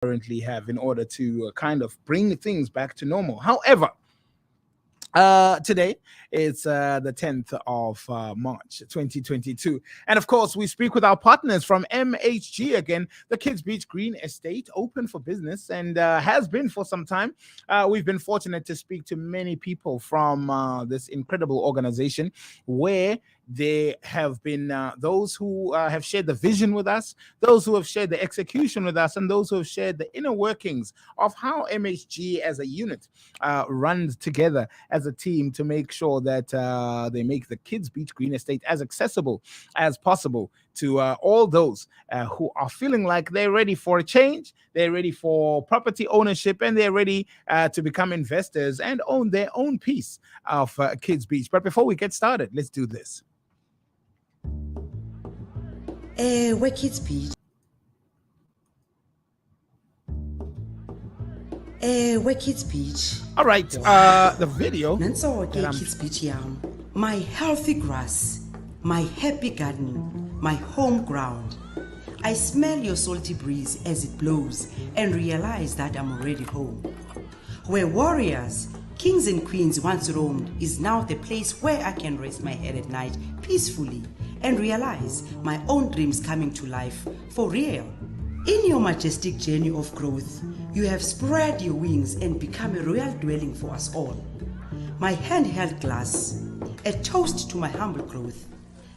currently have in order to kind of bring things back to normal. However, today it's the 10th of March 2022. And of course, we speak with our partners from MHG again, the Kids Beach Green Estate, open for business and has been for some time. We've been fortunate to speak to many people from this incredible organization where there have been those who have shared the vision with us, those who have shared the execution with us, and those who have shared the inner workings of how MHG as a unit runs together as a team to make sure that they make the Kids Beach Green Estate as accessible as possible to all those who are feeling like they're ready for a change, they're ready for property ownership, and they're ready to become investors and own their own piece of Kids Beach. But before we get started, let's do this. We're Kids Beach. We're Kids Beach. All right, the video. Nanso Kids Beach yam. My healthy grass, my happy garden, my home ground. I smell your salty breeze as it blows and realize that I'm already home. Where warriors, kings and queens once roamed is now the place where I can rest my head at night peacefully and realize my own dreams coming to life for real. In your majestic journey of growth, you have spread your wings and become a royal dwelling for us all. My handheld glass, a toast to my humble growth.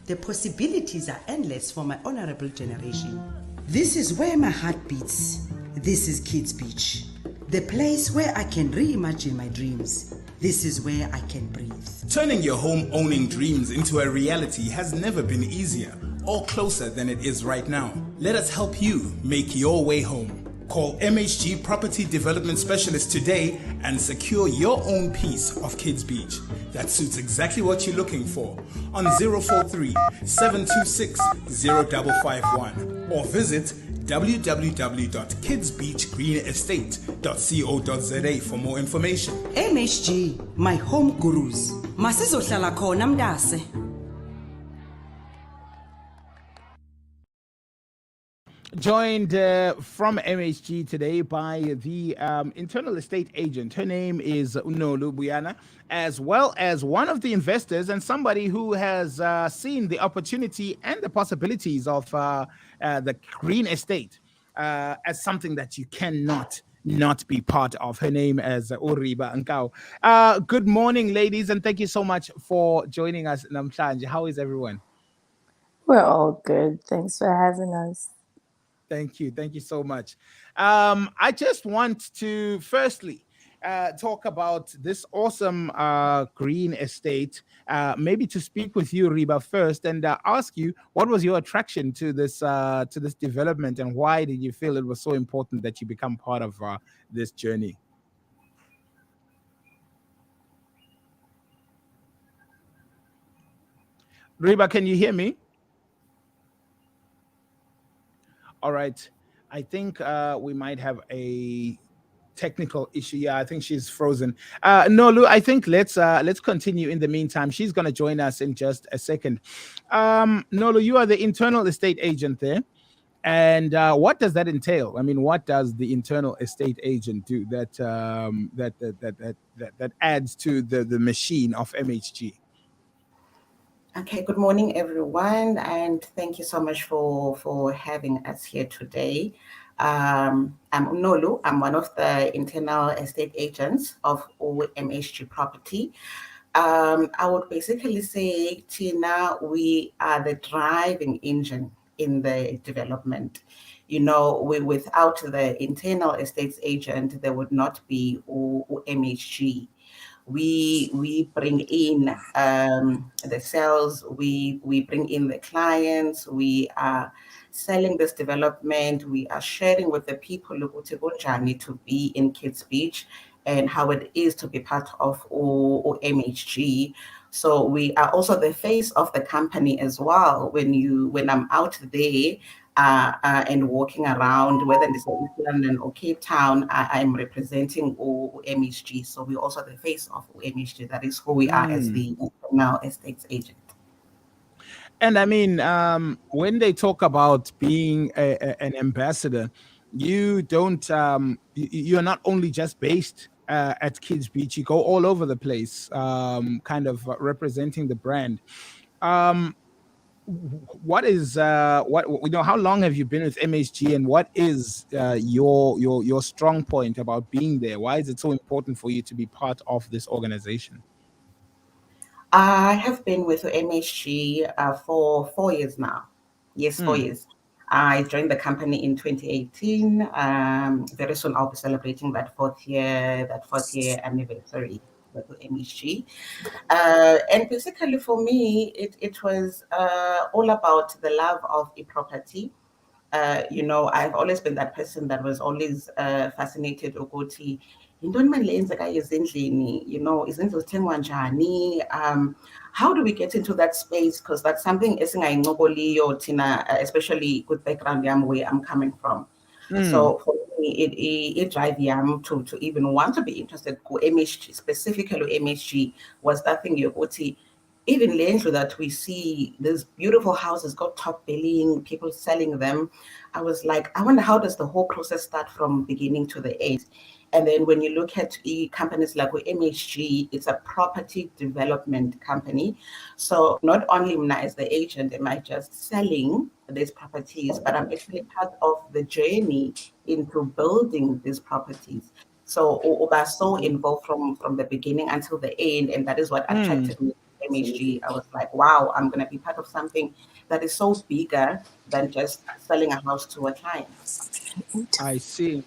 The possibilities are endless for my honorable generation. This is where my heart beats. This is Kids Beach, the place where I can reimagine my dreams. This is where I can breathe. Turning your home-owning dreams into a reality has never been easier or closer than it is right now. Let us help you make your way home. Call MHG Property Development Specialist today and secure your own piece of Kids Beach that suits exactly what you're looking for on 043 726 0551 or visit www.kidsbeachgreenestate.co.za for more information. MHG, my home gurus. Masizohlala khona mntase. Joined from MHG today by the internal estate agent. Her name is Unolu Buyana, as well as one of the investors and somebody who has seen the opportunity and the possibilities of the green estate as something that you cannot not be part of. Her name is Uriba Nkau. Good morning, ladies, and thank you so much for joining us, Namhlanje. How is everyone? We're all good. Thanks for having us. Thank you. Thank you so much. I just want to firstly talk about this awesome green estate. Maybe to speak with you, Riba, first, and ask you what was your attraction to this development, and why did you feel it was so important that you become part of this journey? Riba, can you hear me? All right. I think we might have a technical issue. Yeah, I think she's frozen. No, Lou, I think let's continue in the meantime. She's gonna join us in just a second. Nolu, you are the internal estate agent there. And what does that entail? I mean, what does the internal estate agent do that that adds to the machine of MHG? Okay, good morning, everyone, and thank you so much for having us here today. I'm Nolu. I'm one of the internal estate agents of MHG Property. I would basically say, Tina, we are the driving engine in the development. You know, without the internal estates agent, there would not be MHG. We bring in the sales, we bring in the clients, we are selling this development, we are sharing with the people journey to be in Kids Beach and how it is to be part of MHG. So we are also the face of the company as well. When I'm out there and walking around, whether it's in East London or Cape Town, I'm representing MHG. So we're also the face of MHG. That is who we are as the now estates agent. And I mean, when they talk about being an ambassador, you don't you're not only just based at Kids Beach, you go all over the place, kind of representing the brand. Um, what is what you know? How long have you been with MHG, and what is your strong point about being there? Why is it so important for you to be part of this organization? I have been with MHG for 4 years now. Yes, 4 years. I joined the company in 2018. Very soon I'll be celebrating that fourth year anniversary with MHG. And basically for me, it was all about the love of a property. I've always been that person that was always fascinated ukuthi yintoni manje le yenzekayo ezindlini, izindlu zithengwa njani. How do we get into that space? Because that's something esingayincokoliyo thina, especially with background yam where I'm coming from. So for me, it drive yam to even want to be interested in MHG, specifically MHG, was that thing yokuthi even Lendlu that we see, these beautiful houses got top billing, people selling them. I was like, I wonder how does the whole process start from beginning to the end? And then when you look at companies like MHG, it's a property development company. So not only as the agent am I just selling these properties, but I'm actually part of the journey into building these properties. So we're so involved from the beginning until the end, and that is what attracted me to MHG. I was like, wow, I'm going to be part of something that is so bigger than just selling a house to a client. I see.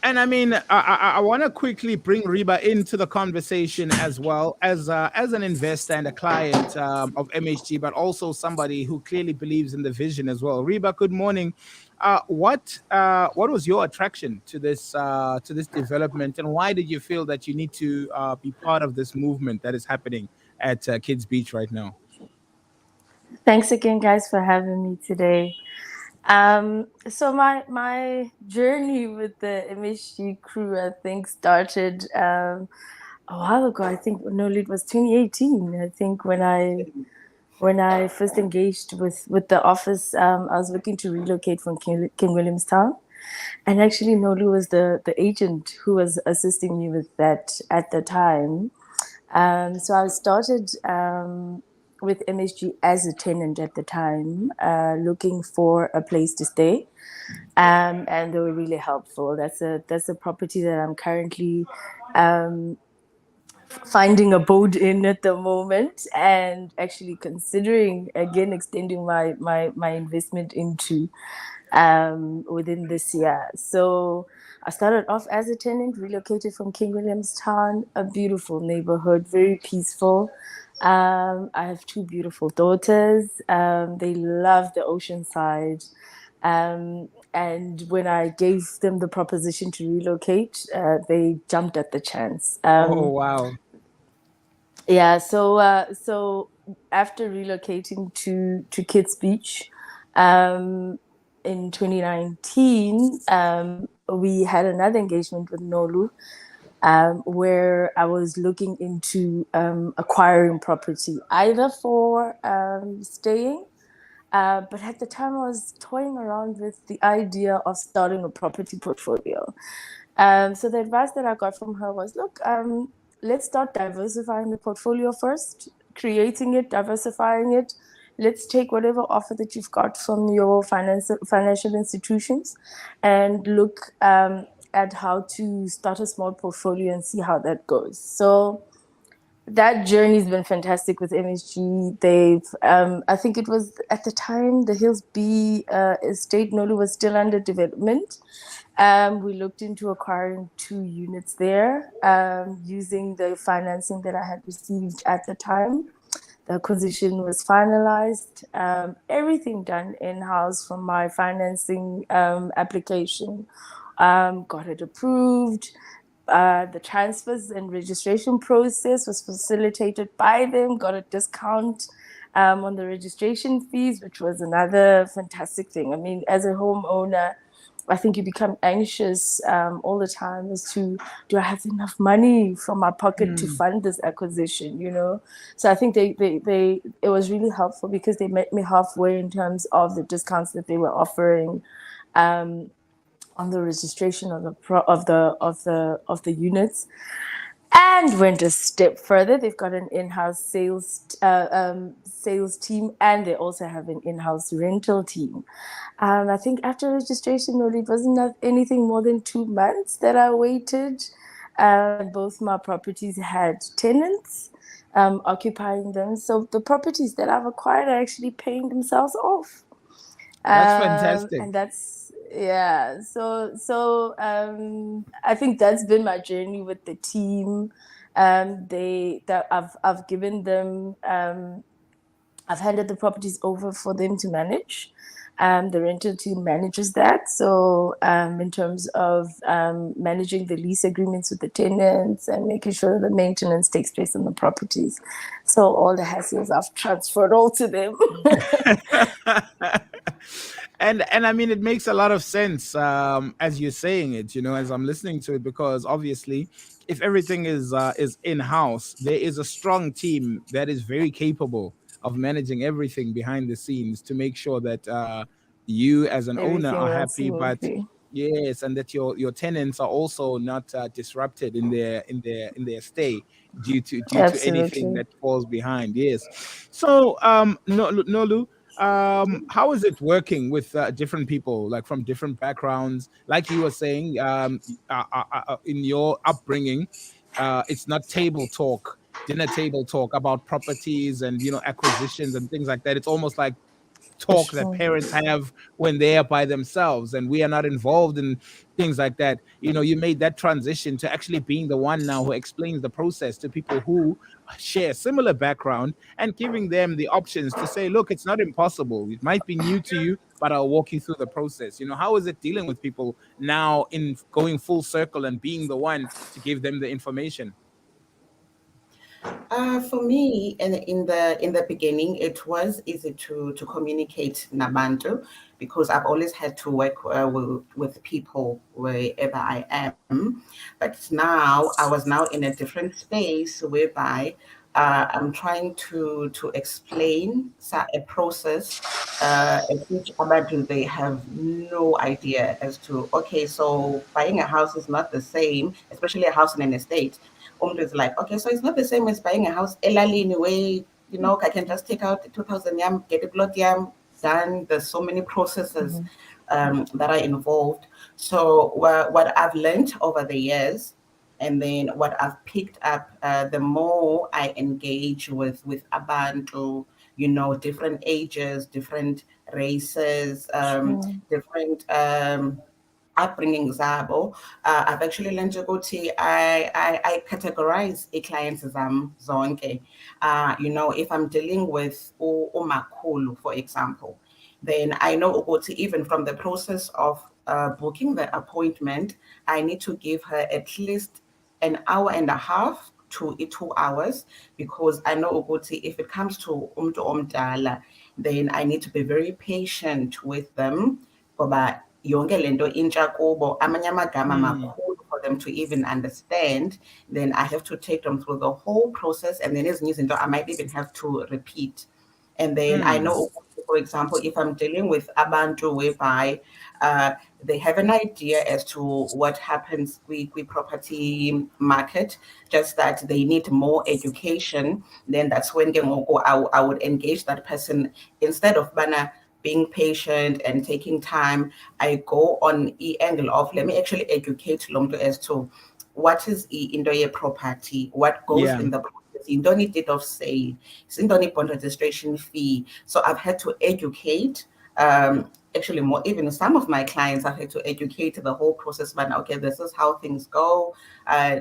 And I mean, I want to quickly bring Reba into the conversation as well as an investor and a client of MHG, but also somebody who clearly believes in the vision as well. Reba, good morning. What was your attraction to this development, and why did you feel that you need to be part of this movement that is happening at Kids Beach right now? Thanks again, guys, for having me today. So my journey with the MHG crew, I think, started a while ago. I think it was 2018. I think when I first engaged with the office, I was looking to relocate from King Williamstown, and actually Nolu was the agent who was assisting me with that at the time. So I started with MHG as a tenant at the time, looking for a place to stay, and they were really helpful. That's a property that I'm currently finding abode in at the moment, and actually considering again extending my investment into within this year. So I started off as a tenant, relocated from King Williamstown, a beautiful neighborhood, very peaceful. I have two beautiful daughters. They love the ocean side. And when I gave them the proposition to relocate, they jumped at the chance. Oh, wow. Yeah, so after relocating to Kids Beach in 2019, we had another engagement with Nolu, where I was looking into acquiring property, either for staying, but at the time I was toying around with the idea of starting a property portfolio. So the advice that I got from her was, look, let's start diversifying the portfolio first, creating it, diversifying it. Let's take whatever offer that you've got from your financial institutions and look at how to start a small portfolio and see how that goes. So that journey's been fantastic with MHG. They've, I think it was at the time, the Hills B estate, Nolu, was still under development. We looked into acquiring 2 units there using the financing that I had received at the time. The acquisition was finalized, everything done in-house from my financing application, got it approved. The transfers and registration process was facilitated by them, got a discount on the registration fees, which was another fantastic thing. I mean, as a homeowner, I think you become anxious all the time as to, do I have enough money from my pocket to fund this acquisition, you know? So I think it was really helpful because they met me halfway in terms of the discounts that they were offering on the registration of the units. And went a step further. They've got an in-house sales team, and they also have an in-house rental team. I think after registration, it wasn't anything more than 2 months that I waited. Both my properties had tenants occupying them, so the properties that I've acquired are actually paying themselves off. That's fantastic. And that's, yeah. So I think that's been my journey with the team. I've given them, I've handed the properties over for them to manage. The rental team manages that. So in terms of managing the lease agreements with the tenants and making sure the maintenance takes place on the properties. So all the hassles I've transferred all to them. And I mean, it makes a lot of sense as you're saying it, you know, as I'm listening to it, because obviously, if everything is in-house, there is a strong team that is very capable of managing everything behind the scenes to make sure that you as an owner Everything are runs happy, but smoothly. yes, and that your tenants are also not disrupted in their stay due to anything Absolutely. that falls behind. Yes. So Nolu, how is it working with different people, like from different backgrounds? Like you were saying, in your upbringing, it's not table talk, dinner table talk about properties and acquisitions and things like that. It's almost like talk that Sure. parents have when they are by themselves and we are not involved in things like that. You made that transition to actually being the one now who explains the process to people who share similar background and giving them the options to say, look, it's not impossible, it might be new to you, but I'll walk you through the process. How is it dealing with people now in going full circle and being the one to give them the information? For me, in the beginning, it was easy to communicate nabantu because I've always had to work with people wherever I am. But now I was now in a different space whereby I'm trying to explain a process at which abantu they have no idea as to. Okay, so buying a house is not the same, especially a house in an estate. Is like, okay, so it's not the same as buying a house elalini way, I can just take out the 2,000 yam, get a plot yam done. There's so many processes that are involved. So what I've learned over the years, and then what I've picked up, the more I engage with abantu, different ages, different races, different upbringing zabo, I've actually learned ukuthi I categorize clients zam zonke. If I'm dealing with umakhulu, for example, then I know ukuthi even from the process of booking the appointment, I need to give her at least an hour and a half to 2 hours, because I know ukuthi if it comes to umntu omdala, then I need to be very patient with them. Ngoba yonke lento intsha kubo, amanye amagama makhulu for them to even understand. Then I have to take them through the whole process, and then ezinye izinto I might even have to repeat. And then I know, for example, if I'm dealing with abantu whereby they have an idea as to what happens with property market, just that they need more education, then that's when I would engage that person instead of being patient and taking time. I go on the angle of, let me actually educate Lomdo as to what is into your property, what goes in the process, in don't need date of sale, in don't need bond registration fee. So I've had to educate. Actually, more even some of my clients, I've had to educate the whole process. But okay, this is how things go.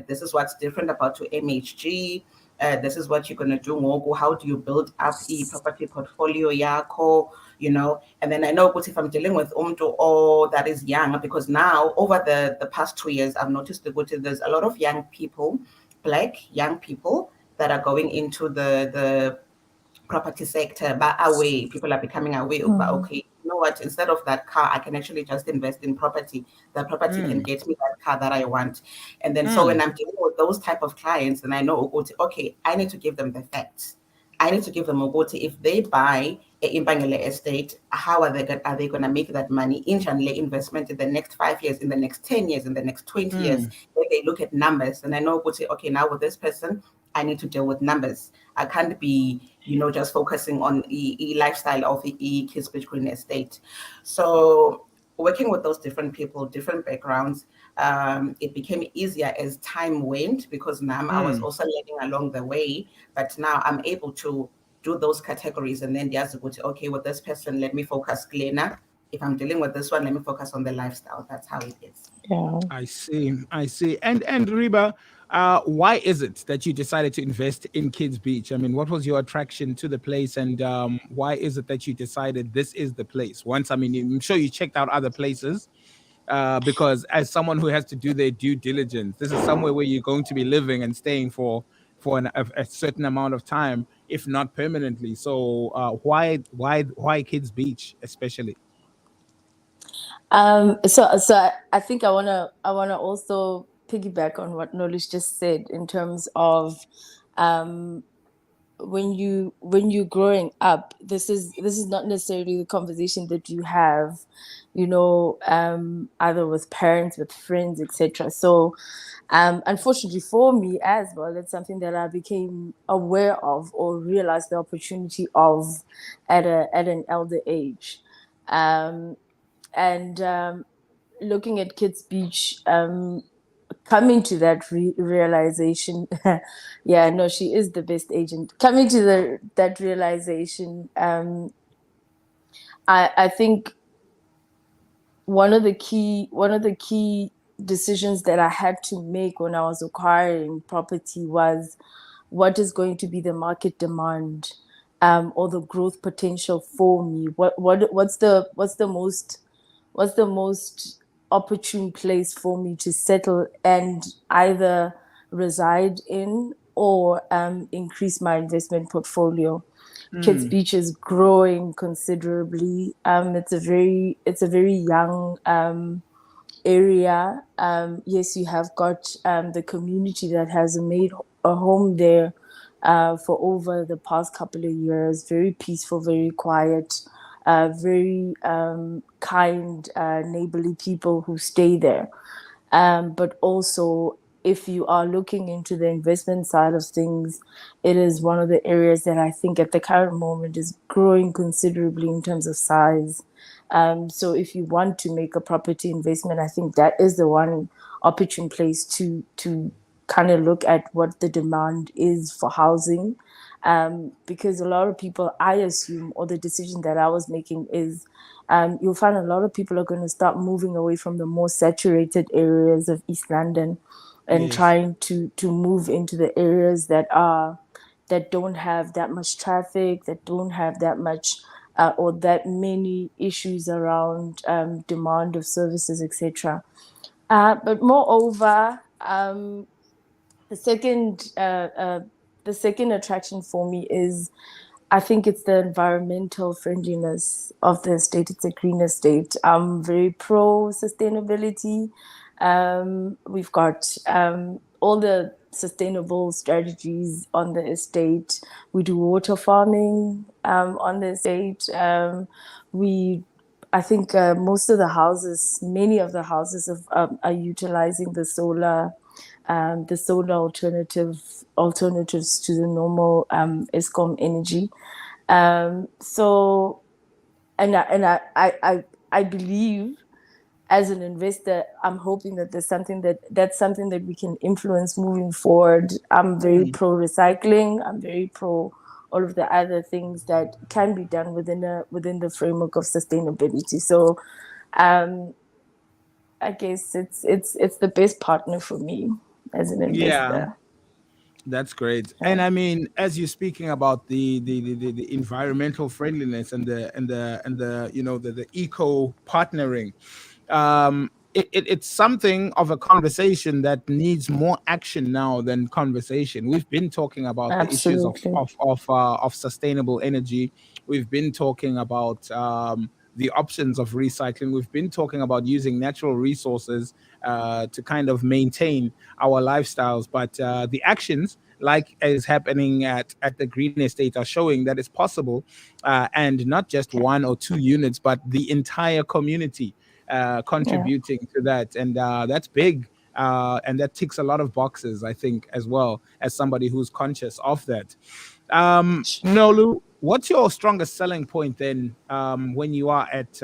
This is what's different about to MHG. This is what you're gonna do. How do you build up a property portfolio, yako? And then I know, but if I'm dealing with umntu that is young, because now over the past 2 years, I've noticed that there's a lot of young people, Black young people, that are going into the property sector, but away, people are becoming aware of, okay, know what, instead of that car, I can actually just invest in property. The property can get me that car that I want. And then so when I'm dealing with those type of clients, then I know, okay, I need to give them the facts. I need to give them if they buy a Impangele estate, how are they going to make that money in Janle investment in the next 5 years, in the next 10 years, in the next 20 years? If they look at numbers, and I know, okay, now with this person, I need to deal with numbers. I can't be, just focusing on the lifestyle of the Kids Beach Green estate. So working with those different people, different backgrounds, it became easier as time went, because now I was also learning along the way. But now I'm able to do those categories, and then there's okay, with this person, let me focus cleaner. If I'm dealing with this one, let me focus on the lifestyle. That's how it is. Yeah. I see. And Reba, why is it that you decided to invest in Kids Beach? I mean, what was your attraction to the place, and why is it that you decided this is the place? I'm sure you checked out other places, because as someone who has to do their due diligence, this is somewhere where you're going to be living and staying for a certain amount of time, if not permanently. So why Kids Beach especially? So I think I wanna also piggyback on what Nolish just said in terms of when you're growing up, this is not necessarily the conversation that you have, either with parents, with friends, etc. So unfortunately for me as well, it's something that I became aware of or realized the opportunity of at an elder age. And looking at Kids Beach, coming to that realization, yeah, no, she is the best agent. Coming to that realization, I think one of the key decisions that I had to make when I was acquiring property was, what is going to be the market demand, or the growth potential for me? What's the most opportune place for me to settle and either reside in or increase my investment portfolio? Kids Beach is growing considerably. It's a very young area. Yes, you have got the community that has made a home there for over the past couple of years. Very peaceful, very quiet, very kind, neighborly people who stay there. But also, if you are looking into the investment side of things, it is one of the areas that I think at the current moment is growing considerably in terms of size. So if you want to make a property investment, I think that is the one opportune place to kind of look at what the demand is for housing. Because a lot of people, I assume, or the decision that I was making is, you'll find a lot of people are going to start moving away from the more saturated areas of East London and trying to move into the areas that don't have that much traffic, that don't have that much or that many issues around demand of services, etc. But moreover, the second attraction for me is, I think it's the environmental friendliness of the estate. It's a green estate. I'm very pro sustainability. We've got all the sustainable strategies on the estate. We do water farming on the estate. I think many of the houses are utilizing the solar alternatives to the normal Eskom energy. So, and I believe, as an investor, I'm hoping that that's something that we can influence moving forward. I'm very pro recycling. I'm very pro all of the other things that can be done within the framework of sustainability. So, I guess it's the best partner for me as an investor. Yeah, that's great. And I mean, as you're speaking about the environmental friendliness and the eco partnering, it's something of a conversation that needs more action now than conversation. We've been talking about the issues Absolutely. of sustainable energy. We've been talking about the options of recycling. We've been talking about using natural resources to kind of maintain our lifestyles, but the actions, like is happening at the Green Estate, are showing that it's possible, and not just one or two units, but the entire community Yeah. contributing to that, and that's big. And that ticks a lot of boxes, I think, as well, as somebody who's conscious of that. Nolu, what's your strongest selling point then, when you are at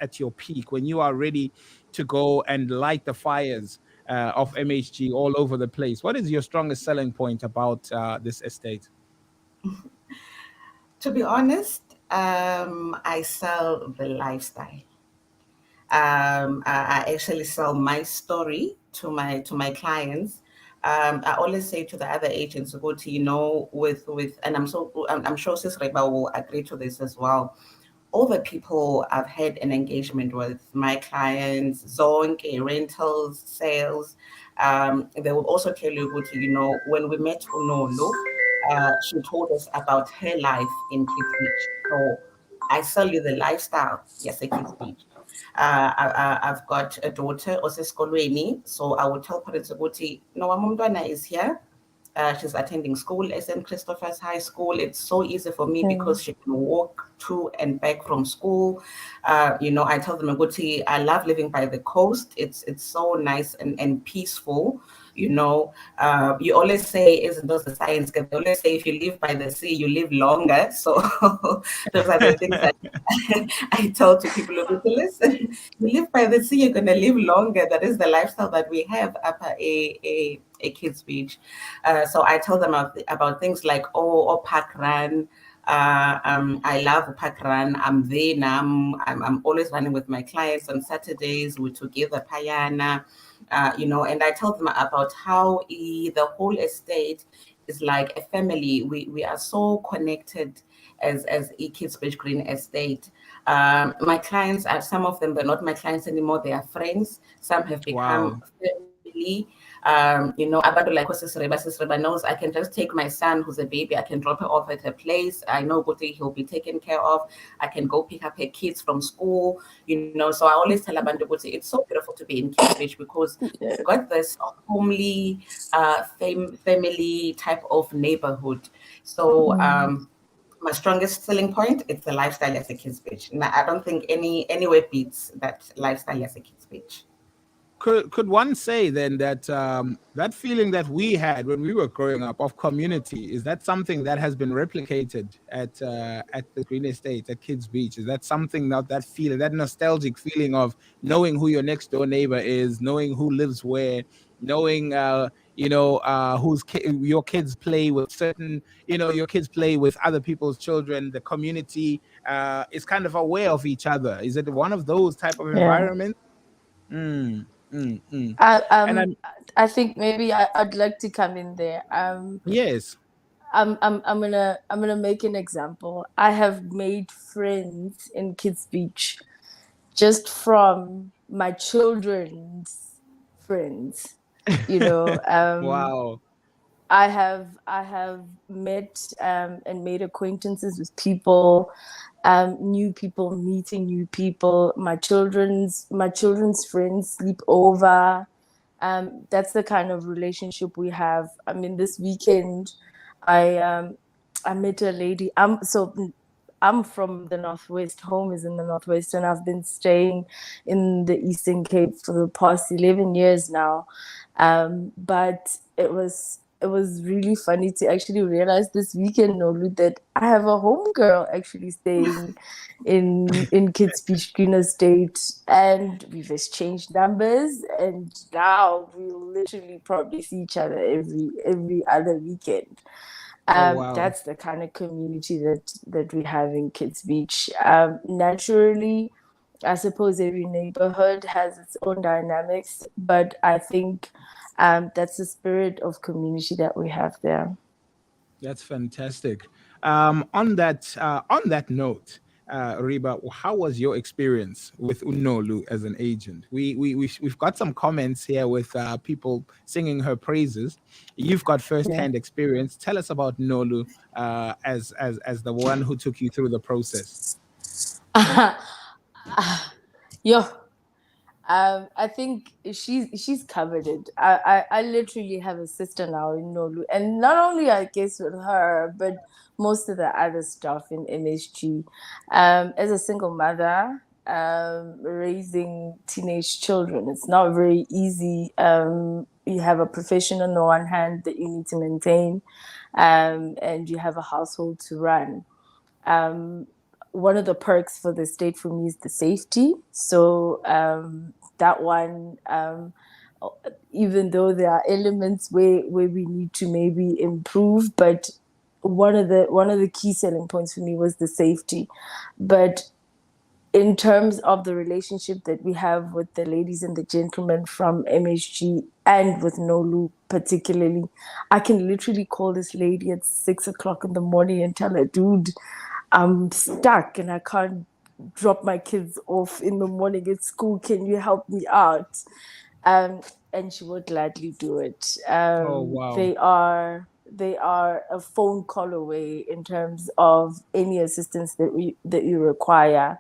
at your peak, when you are ready to go and light the fires of MHG all over the place? What is your strongest selling point about this estate? To be honest, I sell the lifestyle. I actually sell my story to my clients. I always say to the other agents, go to, with and I'm sure Sis Reba will agree to this as well. All the people I've had an engagement with, my clients, Zonke, rentals, sales, they will also tell you, go to, when we met Unolu, she told us about her life in Kids Beach. So I sell you the lifestyle, yes, a Kids Beach. I've got a daughter, Oseskolweni, so I would tell parents, no, Mumdwana is here. She's attending school at St. Christopher's High School. It's so easy for me because she can walk to and back from school. I tell them, I love living by the coast. It's so nice and peaceful. You always say, isn't those the science? They always say if you live by the sea, you live longer. So those are the things that I tell to people, listen, you live by the sea, you're going to live longer. That is the lifestyle that we have up at a Kids Beach. So I tell them about things like, park run. I love park run. I'm there now. I'm always running with my clients on Saturdays. We're together, Payana. And I tell them about how the whole estate is like a family. We are so connected as a Kids Beach Green Estate. My clients are, some of them, they're not my clients anymore. They are friends. Some have become family. Abantu like Sis Reba knows I can just take my son who's a baby, I can drop her off at a place. I know he'll be taken care of. I can go pick up her kids from school, So I always tell Abantu, it's so beautiful to be in Kids Beach because we've got this homely, family type of neighborhood. So my strongest selling point is the lifestyle as a Kids Beach. Now, I don't think anywhere beats that lifestyle as a Kids Beach. Could one say then that that feeling that we had when we were growing up of community, is that something that has been replicated at the Green Estate, at Kids Beach? Is that something, that feeling, that nostalgic feeling of knowing who your next door neighbor is, knowing who lives where, knowing your kids play with certain, your kids play with other people's children, the community is kind of aware of each other? Is it one of those type of environments? I think maybe I'd like to come in there. Yes. I'm gonna make an example. I have made friends in Kids Beach just from my children's friends. Wow. I have met and made acquaintances with people, new people meeting new people. My children's friends sleep over. That's the kind of relationship we have. I mean, this weekend, I met a lady. I'm from the Northwest. Home is in the Northwest, and I've been staying in the Eastern Cape for the past 11 years now. But it was really funny to actually realize this weekend, Nolu, that I have a homegirl actually staying in Kids Beach Green Estate, and we've exchanged numbers, and now we'll literally probably see each other every other weekend. Wow. That's the kind of community that we have in Kids Beach. Naturally, I suppose every neighborhood has its own dynamics, but I think that's the spirit of community that we have there. That's fantastic. On that note, Reba, how was your experience with Unolu as an agent? We've got some comments here with people singing her praises. You've got first-hand experience. Tell us about Unolu as the one who took you through the process. Yo, I think she's covered it. I literally have a sister now in Nolu, and not only I guess with her, but most of the other stuff in MSG. As a single mother, raising teenage children, it's not very easy. You have a profession on the one hand that you need to maintain, and you have a household to run. One of the perks for the state for me is the safety. So that one, even though there are elements where we need to maybe improve, but one of the key selling points for me was the safety. But in terms of the relationship that we have with the ladies and the gentlemen from MSG and with Nolu particularly, I can literally call this lady at 6 o'clock in the morning and tell her, dude, I'm stuck and I can't drop my kids off in the morning at school. Can you help me out? And she would gladly do it. Oh, wow. They are a phone call away in terms of any assistance that you require.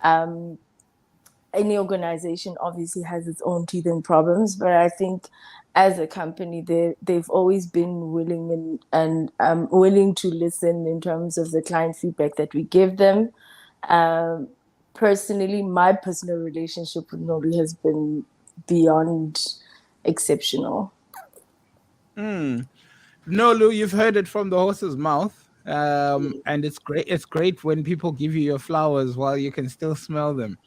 Any organization obviously has its own teeth and problems, but I think as a company, they've always been willing and willing to listen in terms of the client feedback that we give them. Personally, my personal relationship with Nolu has been beyond exceptional. Nolu, you've heard it from the horse's mouth. And it's great. It's great when people give you your flowers while you can still smell them.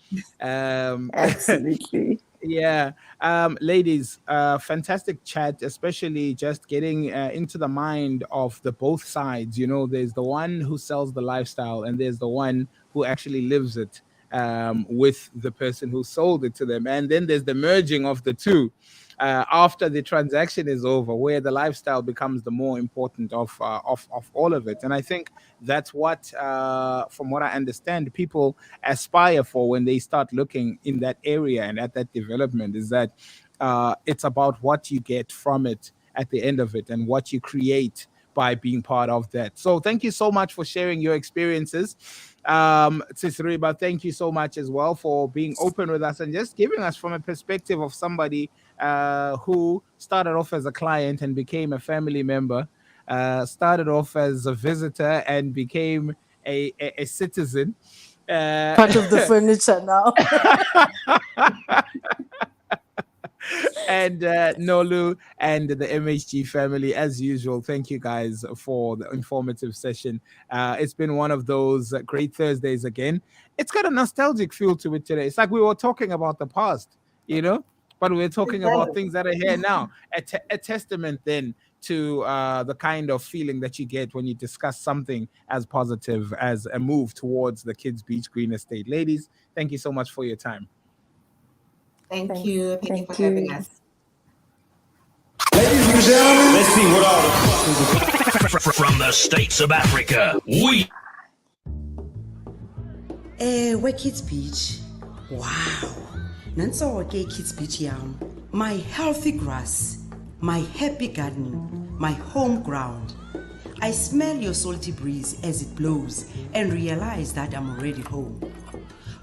Absolutely. Yeah. Ladies, fantastic chat, especially just getting into the mind of the both sides. You know, there's the one who sells the lifestyle and there's the one who actually lives it with the person who sold it to them. And then there's the merging of the two after the transaction is over, where the lifestyle becomes the more important of all of it. And I think that's what, from what I understand, people aspire for when they start looking in that area and at that development, is that it's about what you get from it at the end of it and what you create by being part of that. So thank you so much for sharing your experiences. Tsitsiriba, thank you so much as well for being open with us and just giving us from a perspective of somebody who started off as a client and became a family member, started off as a visitor and became a citizen. Part of the furniture now. And Nolu and the MHG family, as usual, thank you guys for the informative session. It's been one of those great Thursdays again. It's got a nostalgic feel to it today. It's like we were talking about the past, you know, but we're talking about things that are here now. A testament then to the kind of feeling that you get when you discuss something as positive as a move towards the Kids Beach Green Estate. Ladies, thank you so much for your time. Thank you. Thank you for having us. Ladies and gentlemen, let's see what all the from the states of Africa. We're Kids Beach. Wow. Nanso ke Kids Beach yam. My healthy grass, my happy garden, my home ground. I smell your salty breeze as it blows and realize that I'm already home.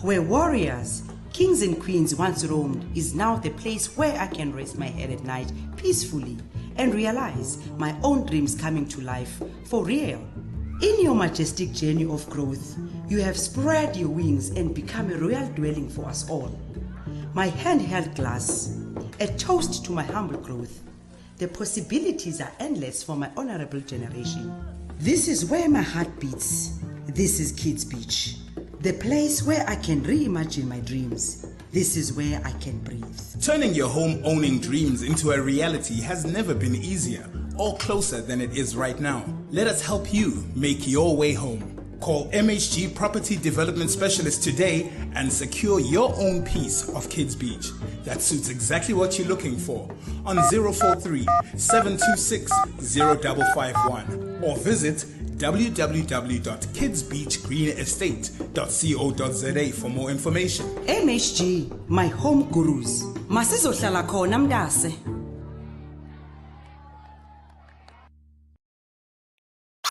Where warriors, kings and queens once roamed is now the place where I can rest my head at night peacefully and realize my own dreams coming to life for real. In your majestic journey of growth, you have spread your wings and become a royal dwelling for us all. My handheld glass, a toast to my humble growth. The possibilities are endless for my honorable generation. This is where my heart beats. This is Kids Beach. The place where I can reimagine my dreams. This is where I can breathe. Turning your home-owning dreams into a reality has never been easier or closer than it is right now. Let us help you make your way home. Call MHG Property Development Specialist today and secure your own piece of Kids Beach that suits exactly what you're looking for on 043 726 0551 or visit www.kidsbeachgreenestate.co.za for more information. MHG, my home gurus. Masizohlala khona mntase.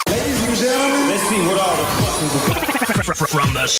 Ladies and gentlemen, let's see what all the from the